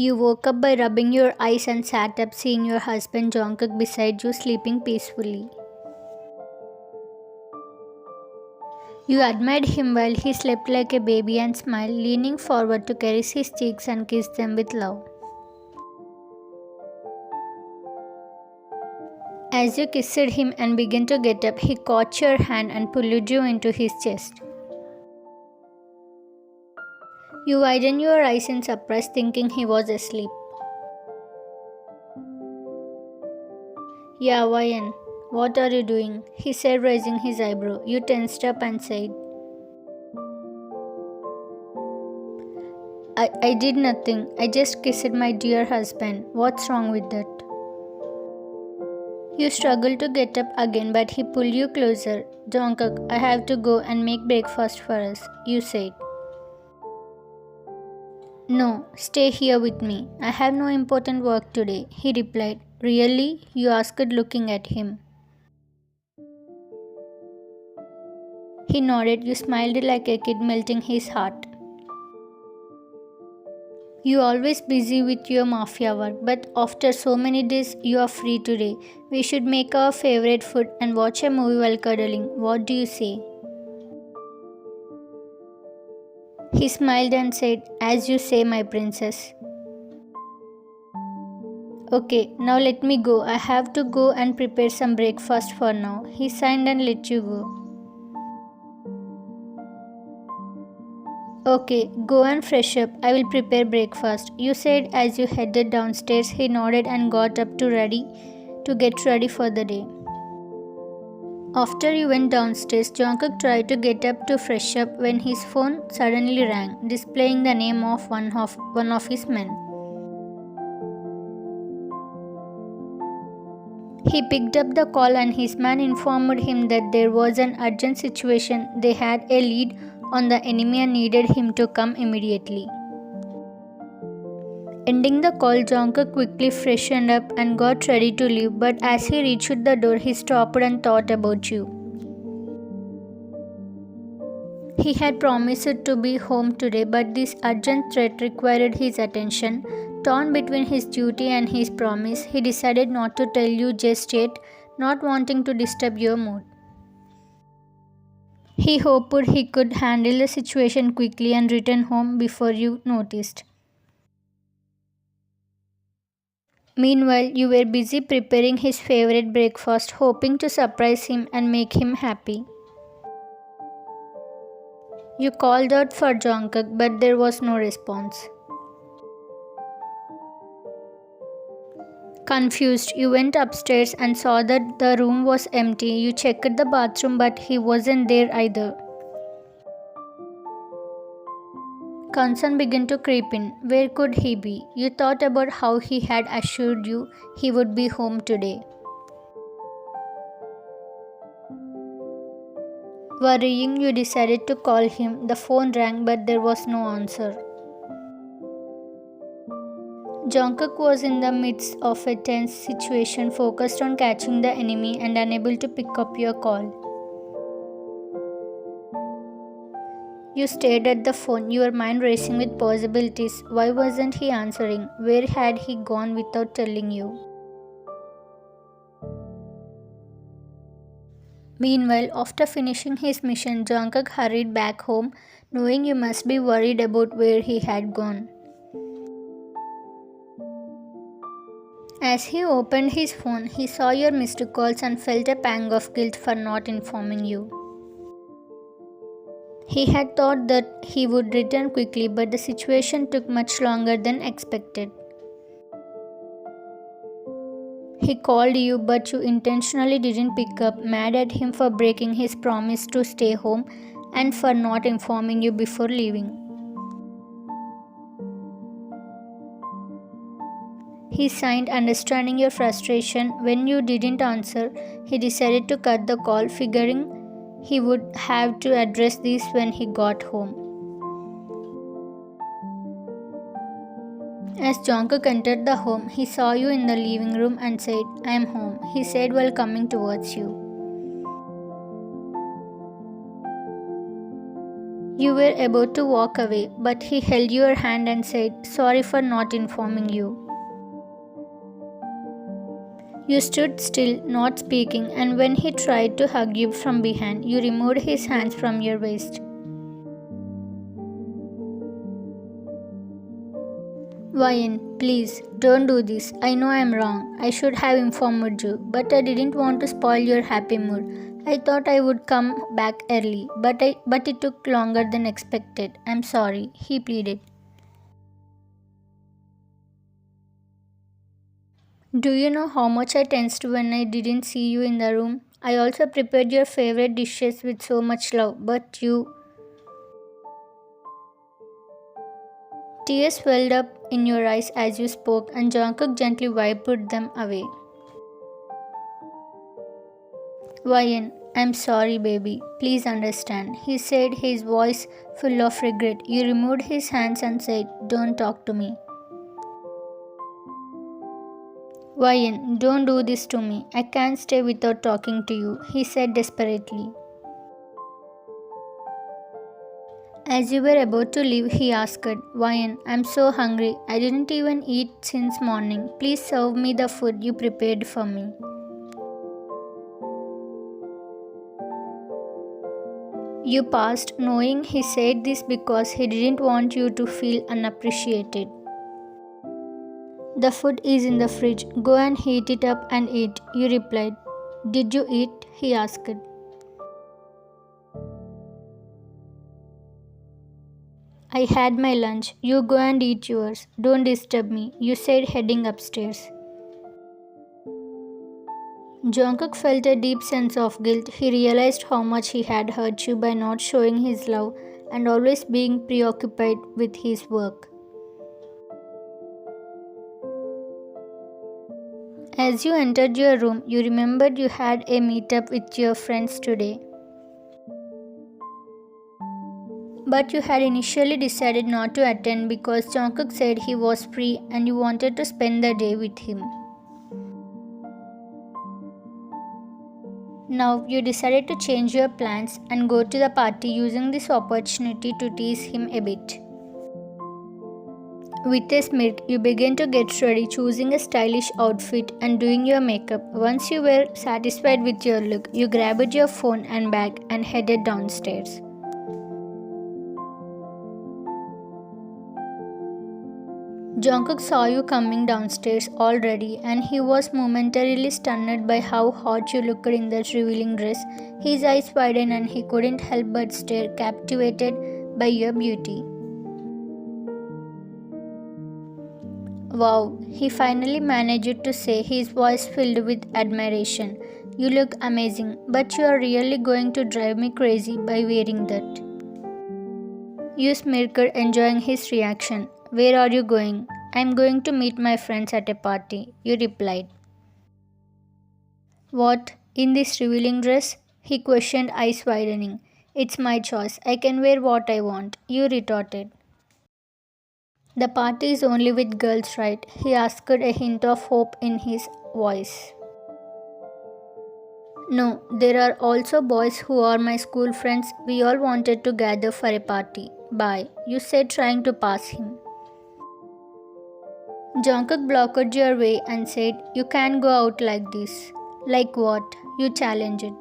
You woke up by rubbing your eyes and sat up seeing your husband Jungkook beside you sleeping peacefully. You admired him while he slept like a baby and smiled, leaning forward to caress his cheeks and kiss them with love. As you kissed him and began to get up, he caught your hand and pulled you into his chest. You widened your eyes in surprise, thinking he was asleep. Yeah, Wayan, what are you doing? He said, raising his eyebrow. You tensed up and said, I did nothing. I just kissed my dear husband. What's wrong with that? You struggled to get up again, but he pulled you closer. Jungkook, I have to go and make breakfast for us, you said. No, stay here with me. I have no important work today, he replied. Really? You asked, looking at him. He nodded. You smiled like a kid, melting his heart. You always busy with your mafia work, but after so many days, you are free today. We should make our favorite food and watch a movie while cuddling. What do you say? He smiled and said, as you say, my princess. Okay, now let me go. I have to go and prepare some breakfast for now. He signed and let you go. Okay, go and fresh up. I will prepare breakfast, you said as you headed downstairs. He nodded and got up to get ready for the day. After you went downstairs, Jungkook tried to get up to fresh up when his phone suddenly rang, displaying the name of one of his men. He picked up the call and his man informed him that there was an urgent situation. They had a lead on the enemy and needed him to come immediately. Ending the call, Jungkook quickly freshened up and got ready to leave, but as he reached the door, he stopped and thought about you. He had promised to be home today, but this urgent threat required his attention. Torn between his duty and his promise, he decided not to tell you just yet, not wanting to disturb your mood. He hoped he could handle the situation quickly and return home before you noticed. Meanwhile, you were busy preparing his favorite breakfast, hoping to surprise him and make him happy. You called out for Jungkook, but there was no response. Confused, you went upstairs and saw that the room was empty. You checked the bathroom, but he wasn't there either. Concern began to creep in. Where could he be? You thought about how he had assured you he would be home today. Worrying, you decided to call him. The phone rang, but there was no answer. Jungkook was in the midst of a tense situation, focused on catching the enemy and unable to pick up your call. You stared at the phone, your mind racing with possibilities. Why wasn't he answering? Where had he gone without telling you? Meanwhile, after finishing his mission, Jungkook hurried back home, knowing you must be worried about where he had gone. As he opened his phone, he saw your missed calls and felt a pang of guilt for not informing you. He had thought that he would return quickly, but the situation took much longer than expected. He called you, but you intentionally didn't pick up, mad at him for breaking his promise to stay home and for not informing you before leaving. He signed, understanding your frustration. When you didn't answer, he decided to cut the call, figuring he would have to address this when he got home. As Jungkook entered the home, he saw you in the living room and said, "I am home," he said while coming towards you. You were about to walk away, but he held your hand and said, "Sorry for not informing you." You stood still, not speaking, and when he tried to hug you from behind, you removed his hands from your waist. Ryan, please, don't do this. I know I'm wrong. I should have informed you, but I didn't want to spoil your happy mood. I thought I would come back early, but it took longer than expected. I'm sorry, he pleaded. Do you know how much I tensed when I didn't see you in the room? I also prepared your favorite dishes with so much love, but you. Tears welled up in your eyes as you spoke, and Jungkook gently wiped them away. Ryan, I'm sorry, baby. Please understand, he said, his voice full of regret. You removed his hands and said, "Don't talk to me." Ryan, don't do this to me. I can't stay without talking to you, he said desperately. As you were about to leave, he asked, "Ryan, I'm so hungry. I didn't even eat since morning. Please serve me the food you prepared for me." You paused, knowing he said this because he didn't want you to feel unappreciated. "The food is in the fridge. Go and heat it up and eat," you replied. "Did you eat?" he asked. "I had my lunch. You go and eat yours. Don't disturb me," you said, heading upstairs. Jungkook felt a deep sense of guilt. He realized how much he had hurt you by not showing his love and always being preoccupied with his work. As you entered your room, you remembered you had a meetup with your friends today. But you had initially decided not to attend because Jungkook said he was free and you wanted to spend the day with him. Now you decided to change your plans and go to the party, using this opportunity to tease him a bit. With a smirk, you began to get ready, choosing a stylish outfit and doing your makeup. Once you were satisfied with your look, you grabbed your phone and bag and headed downstairs. Jungkook saw you coming downstairs already, and he was momentarily stunned by how hot you looked in that revealing dress. His eyes widened and he couldn't help but stare, captivated by your beauty. "Wow," he finally managed to say, his voice filled with admiration. "You look amazing, but you are really going to drive me crazy by wearing that." You smirked, enjoying his reaction. "Where are you going?" "I'm going to meet my friends at a party," you replied. "What, in this revealing dress?" he questioned, eyes widening. "It's my choice. I can wear what I want," you retorted. "The party is only with girls, right?" he asked, a hint of hope in his voice. "No, there are also boys who are my school friends. We all wanted to gather for a party. Bye," you said, trying to pass him. Jungkook blocked your way and said, "You can't go out like this." "Like what?" you challenged.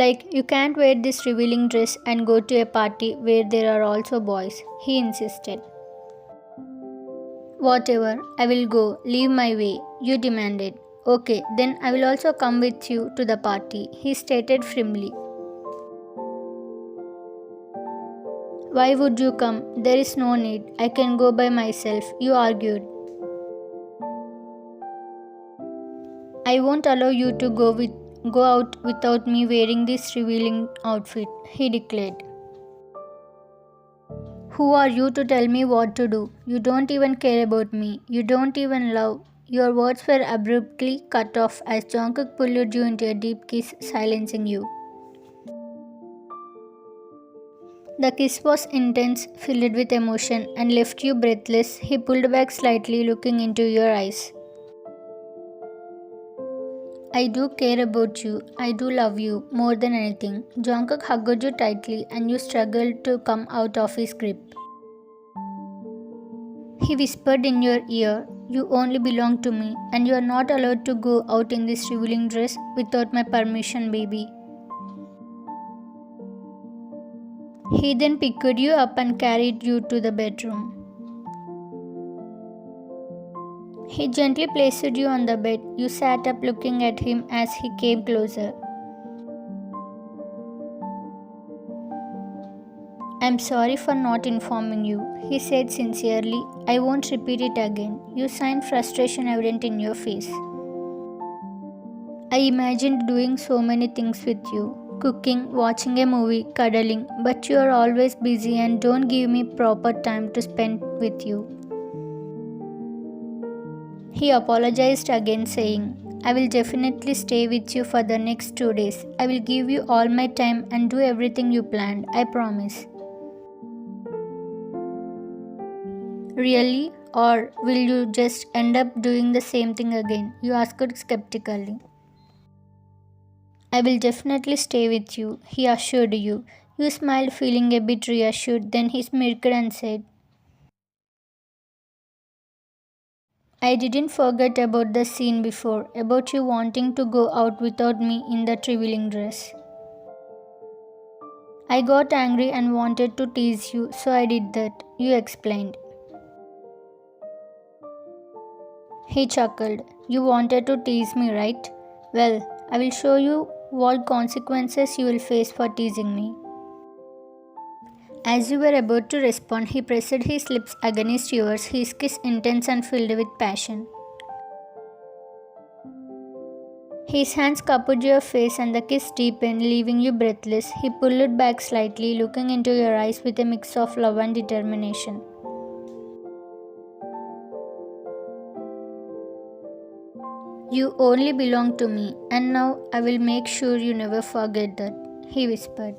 "Like, you can't wear this revealing dress and go to a party where there are also boys," he insisted. "Whatever, I will go. Leave my way," you demanded. "Okay, then I will also come with you to the party," he stated firmly. "Why would you come? There is no need. I can go by myself," you argued. "I won't allow you to go out without me wearing this revealing outfit," he declared. "Who are you to tell me what to do? You don't even care about me. You don't even love." Your words were abruptly cut off as Jungkook pulled you into a deep kiss, silencing you. The kiss was intense, filled with emotion, and left you breathless. He pulled back slightly, looking into your eyes. I do care about you. I do love you more than anything. Jungkook hugged you tightly and you struggled to come out of his grip. He whispered in your ear, "You only belong to me and you are not allowed to go out in this revealing dress without my permission, baby." He then picked you up and carried you to the bedroom. He gently placed you on the bed. You sat up looking at him as he came closer. "I'm sorry for not informing you," he said sincerely. "I won't repeat it again." You signed, frustration evident in your face. "I imagined doing so many things with you. Cooking, watching a movie, cuddling, but you are always busy and don't give me proper time to spend with you." He apologized again, saying, "I will definitely stay with you for the next 2 days. I will give you all my time and do everything you planned, I promise." "Really? Or will you just end up doing the same thing again?" you asked skeptically. "I will definitely stay with you," he assured you. You smiled, feeling a bit reassured. Then he smirked and said, "I didn't forget about the scene before, about you wanting to go out without me in that revealing dress. I got angry and wanted to tease you, so I did that," you explained. He chuckled. "You wanted to tease me, right? Well, I will show you what consequences you will face for teasing me." As you were about to respond, he pressed his lips against yours, his kiss intense and filled with passion. His hands cupped your face and the kiss deepened, leaving you breathless. He pulled back slightly, looking into your eyes with a mix of love and determination. "You only belong to me, and now I will make sure you never forget that," he whispered.